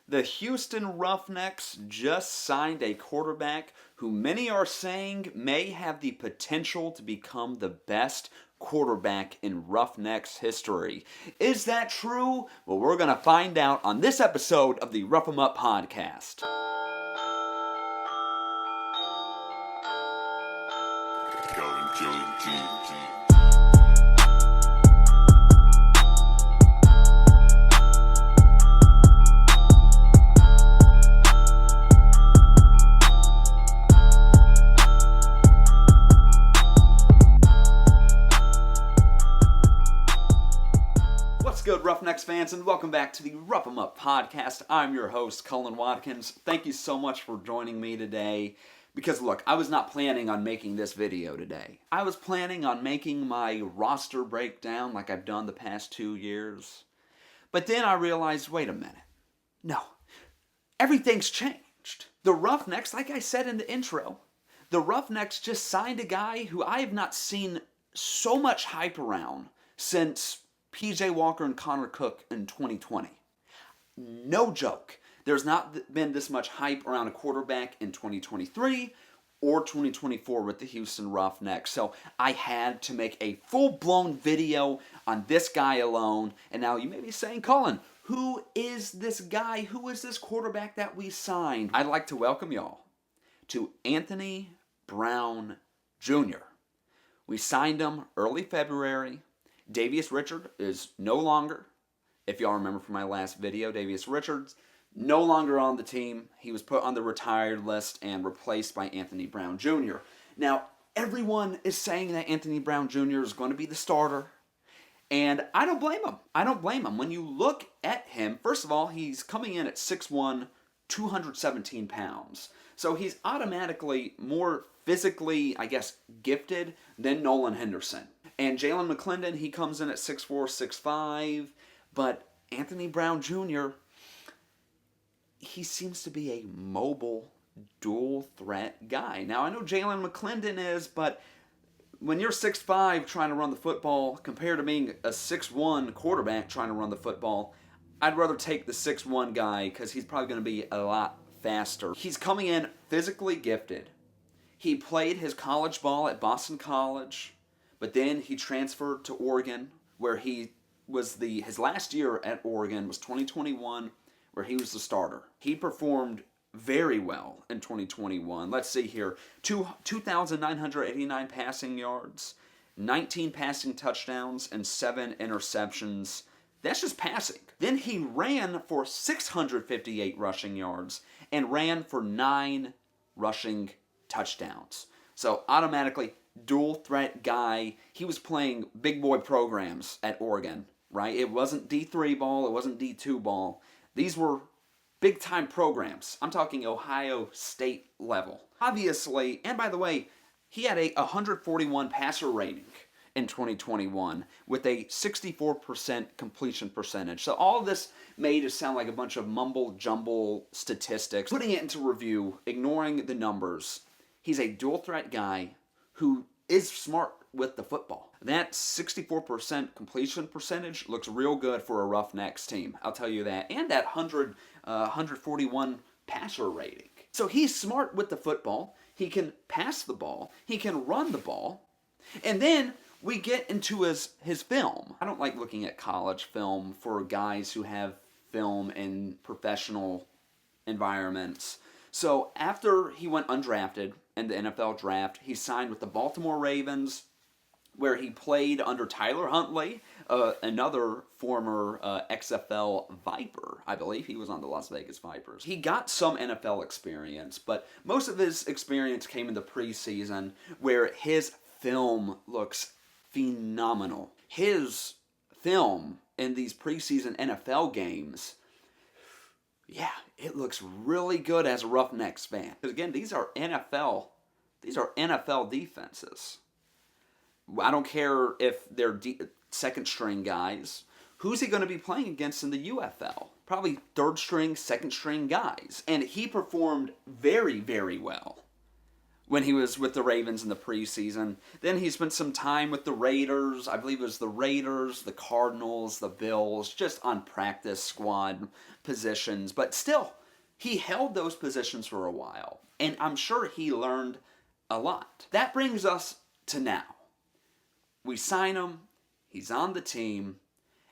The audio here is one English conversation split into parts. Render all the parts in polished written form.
The Houston Roughnecks just signed a quarterback who many are saying may have the potential to become the best quarterback in Roughnecks history. Is that true? Well, we're going to find out on this episode of the Rough 'em Up podcast. What's good, Roughnecks fans, and welcome back to the Rough 'em Up podcast. I'm your host, Cullen Watkins. Thank you so much for joining me today. Because look, I was not planning on making this video today. I was planning on making my roster breakdown like I've done the past 2 years. But then I realized, wait a minute. No, everything's changed. The Roughnecks, like I said in the intro, the Roughnecks just signed a guy who I have not seen so much hype around since PJ Walker and Connor Cook in 2020. No joke. There's not been this much hype around a quarterback in 2023 or 2024 with the Houston Roughnecks. So I had to make a full-blown video on this guy alone. And now you may be saying, Colin, who is this guy? Who is this quarterback that we signed? I'd like to welcome y'all to Anthony Brown Jr. We signed him early February. Davius Richard is no longer, if y'all remember from my last video, Davius Richards no longer on the team. He was put on the retired list and replaced by Anthony Brown Jr. Now, everyone is saying that Anthony Brown Jr. is going to be the starter, and I don't blame him. I don't blame him. When you look at him, first of all, he's coming in at 6'1", 217 pounds. So he's automatically more physically, I guess, gifted than Nolan Henderson. And Jalen McClendon, he comes in at 6'4", 6'5", but Anthony Brown Jr., he seems to be a mobile, dual-threat guy. Now, I know Jalen McClendon is, but when you're 6'5", trying to run the football, compared to being a 6'1" quarterback trying to run the football, I'd rather take the 6'1" guy because he's probably going to be a lot faster. He's coming in physically gifted. He played his college ball at Boston College, but then he transferred to Oregon, where he was his last year at Oregon was 2021, where he was the starter. He performed very well in 2021. Let's see here. 2,989 passing yards, 19 passing touchdowns, and 7 interceptions. That's just passing. Then he ran for 658 rushing yards and ran for 9 rushing touchdowns. So automatically, dual threat guy. He was playing big boy programs at Oregon, right? It wasn't D3 ball. It wasn't D2 ball. These were big-time programs. I'm talking Ohio State level. Obviously, and by the way, he had a 141 passer rating in 2021 with a 64% completion percentage. So all of this made it sound like a bunch of mumble-jumble statistics. Putting it into review, ignoring the numbers, he's a dual-threat guy who is smart with the football. That 64% completion percentage looks real good for a Roughnecks team, I'll tell you that. And that 141 passer rating. So he's smart with the football. He can pass the ball. He can run the ball. And then we get into his film. I don't like looking at college film for guys who have film in professional environments. So after he went undrafted in the NFL draft, he signed with the Baltimore Ravens, where he played under Tyler Huntley, another former XFL Viper. I believe he was on the Las Vegas Vipers. He got some NFL experience, but most of his experience came in the preseason, where his film looks phenomenal. His film in these preseason NFL games, yeah, it looks really good as a Roughnecks fan. Because again, these are NFL defenses. I don't care if they're second string guys. Who's he going to be playing against in the UFL? Probably third string, second string guys. And he performed very, very well when he was with the Ravens in the preseason. Then he spent some time with the Raiders. I believe it was the Raiders, the Cardinals, the Bills, just on practice squad positions. But still, he held those positions for a while. And I'm sure he learned a lot. That brings us to now. We sign him. He's on the team.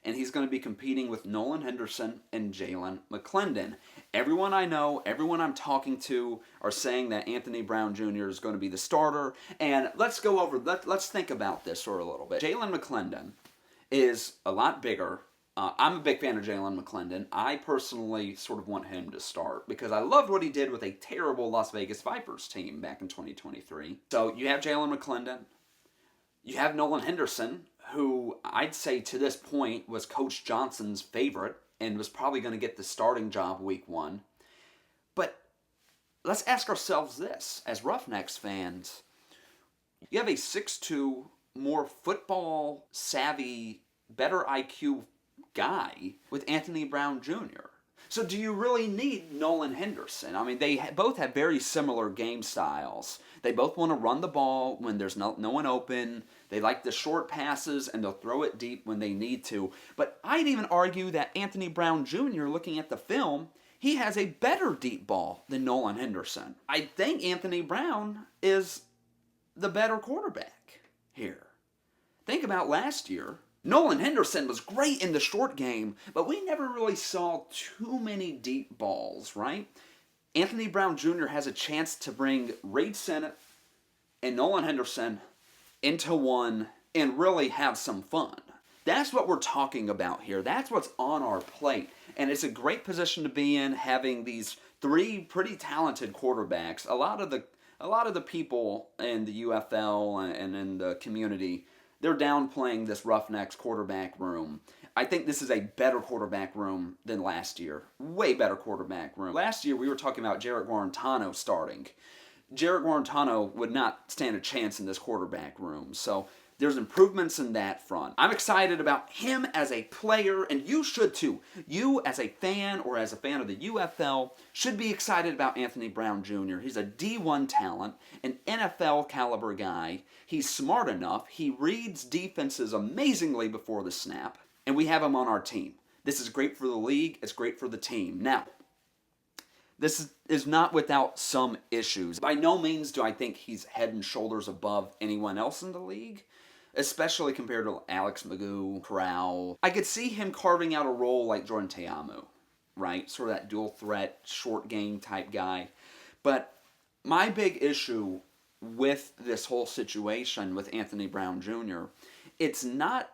And he's going to be competing with Nolan Henderson and Jalen McClendon. Everyone I know, everyone I'm talking to are saying that Anthony Brown Jr. is going to be the starter. And let's think about this for a little bit. Jalen McClendon is a lot bigger. I'm a big fan of Jalen McClendon. I personally sort of want him to start because I loved what he did with a terrible Las Vegas Vipers team back in 2023. So you have Jalen McClendon. You have Nolan Henderson, who I'd say to this point was Coach Johnson's favorite and was probably going to get the starting job week 1. But let's ask ourselves this, as Roughnecks fans, you have a 6'2", more football-savvy, better IQ guy with Anthony Brown Jr. So do you really need Nolan Henderson? I mean, they both have very similar game styles. They both want to run the ball when there's no one open. They like the short passes, and they'll throw it deep when they need to. But I'd even argue that Anthony Brown Jr., looking at the film, he has a better deep ball than Nolan Henderson. I think Anthony Brown is the better quarterback here. Think about last year. Nolan Henderson was great in the short game, but we never really saw too many deep balls, right? Anthony Brown Jr. has a chance to bring Reid Sinnett and Nolan Henderson into one and really have some fun. That's what we're talking about here. That's what's on our plate. And it's a great position to be in, having these 3 pretty talented quarterbacks. A lot of the people in the UFL and in the community, they're downplaying this Roughnecks quarterback room. I think this is a better quarterback room than last year. Way better quarterback room. Last year, we were talking about Jarrett Guarantano starting. Jarrett Guarantano would not stand a chance in this quarterback room. So there's improvements in that front. I'm excited about him as a player, and you should too. You, as a fan or as a fan of the UFL, should be excited about Anthony Brown Jr. He's a D1 talent, an NFL caliber guy. He's smart enough. He reads defenses amazingly before the snap, and we have him on our team. This is great for the league. It's great for the team. Now, this is not without some issues. By no means do I think he's head and shoulders above anyone else in the league, especially compared to Alex Magoo, Corral. I could see him carving out a role like Jordan Teamu, right? Sort of that dual threat, short game type guy. But my big issue with this whole situation with Anthony Brown Jr., it's not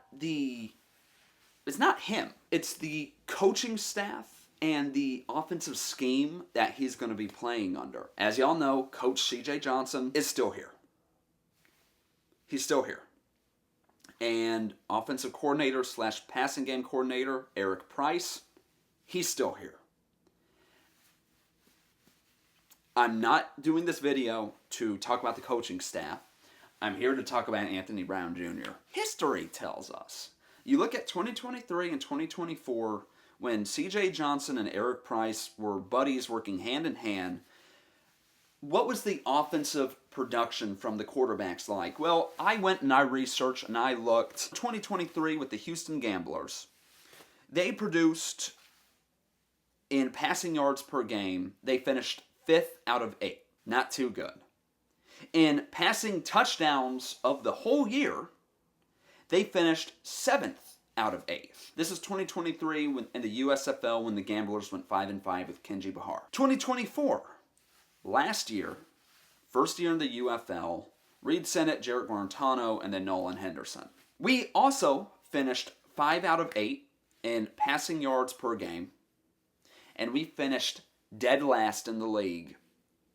him. It's the coaching staff and the offensive scheme that he's going to be playing under. As y'all know, Coach C.J. Johnson is still here. He's still here. And offensive coordinator / passing game coordinator, Eric Price, he's still here. I'm not doing this video to talk about the coaching staff. I'm here to talk about Anthony Brown Jr. History tells us. You look at 2023 and 2024, when C.J. Johnson and Eric Price were buddies working hand in hand, what was the offensive production from the quarterbacks like? Well, I went and I researched and I looked. 2023 with the Houston Gamblers, they produced, in passing yards per game, they finished 5th out of 8. Not too good. In passing touchdowns of the whole year, they finished 7th out of 8. This is 2023 in the USFL when the Gamblers went 5-5 with Kenji Bahar. 2024, last year, first year in the UFL, Reid Sinnett, Jarrett Guarantano, and then Nolan Henderson. We also finished 5 out of 8 in passing yards per game, and we finished dead last in the league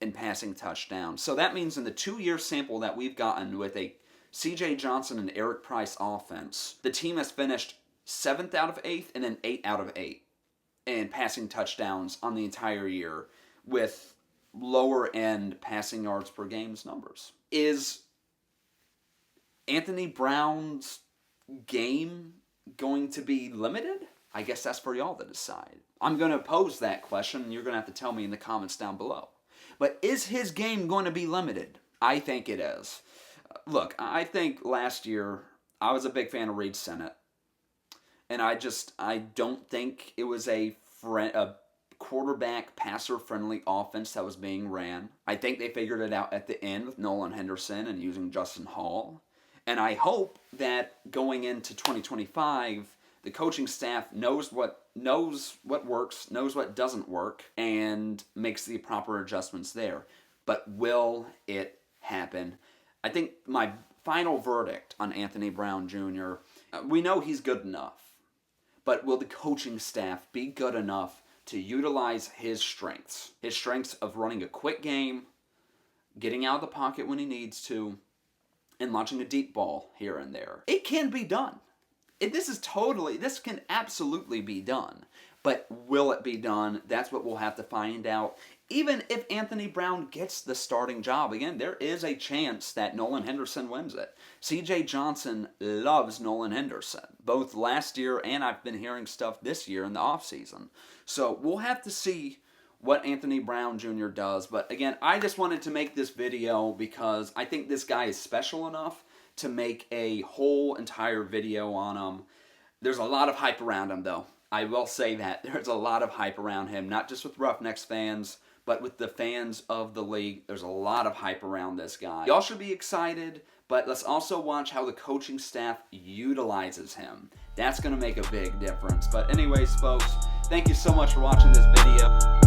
in passing touchdowns. So that means in the 2-year sample that we've gotten with a C.J. Johnson and Eric Price offense, the team has finished 7th out of 8 and then 8 out of 8 in passing touchdowns on the entire year with lower end passing yards per game's numbers. Is Anthony Brown's game going to be limited? I guess that's for y'all to decide. I'm going to pose that question, and you're going to have to tell me in the comments down below. But is his game going to be limited? I think it is. Look, I think last year I was a big fan of Reed Sennett, and I don't think it was a quarterback passer friendly offense that was being ran. I think they figured it out at the end with Nolan Henderson and using Justin Hall. And I hope that going into 2025, the coaching staff knows what works, knows what doesn't work, and makes the proper adjustments there. But will it happen? I think my final verdict on Anthony Brown Jr., we know he's good enough. But will the coaching staff be good enough to utilize his strengths? His strengths of running a quick game, getting out of the pocket when he needs to, and launching a deep ball here and there. It can be done. This can absolutely be done. But will it be done? That's what we'll have to find out. Even if Anthony Brown gets the starting job, again, there is a chance that Nolan Henderson wins it. CJ Johnson loves Nolan Henderson, both last year and I've been hearing stuff this year in the offseason. So we'll have to see what Anthony Brown Jr. does. But again, I just wanted to make this video because I think this guy is special enough to make a whole entire video on him. There's a lot of hype around him, though. I will say that. There's a lot of hype around him, not just with Roughnecks fans, but with the fans of the league. There's a lot of hype around this guy. Y'all should be excited, but let's also watch how the coaching staff utilizes him. That's going to make a big difference. But anyways, folks, thank you so much for watching this video.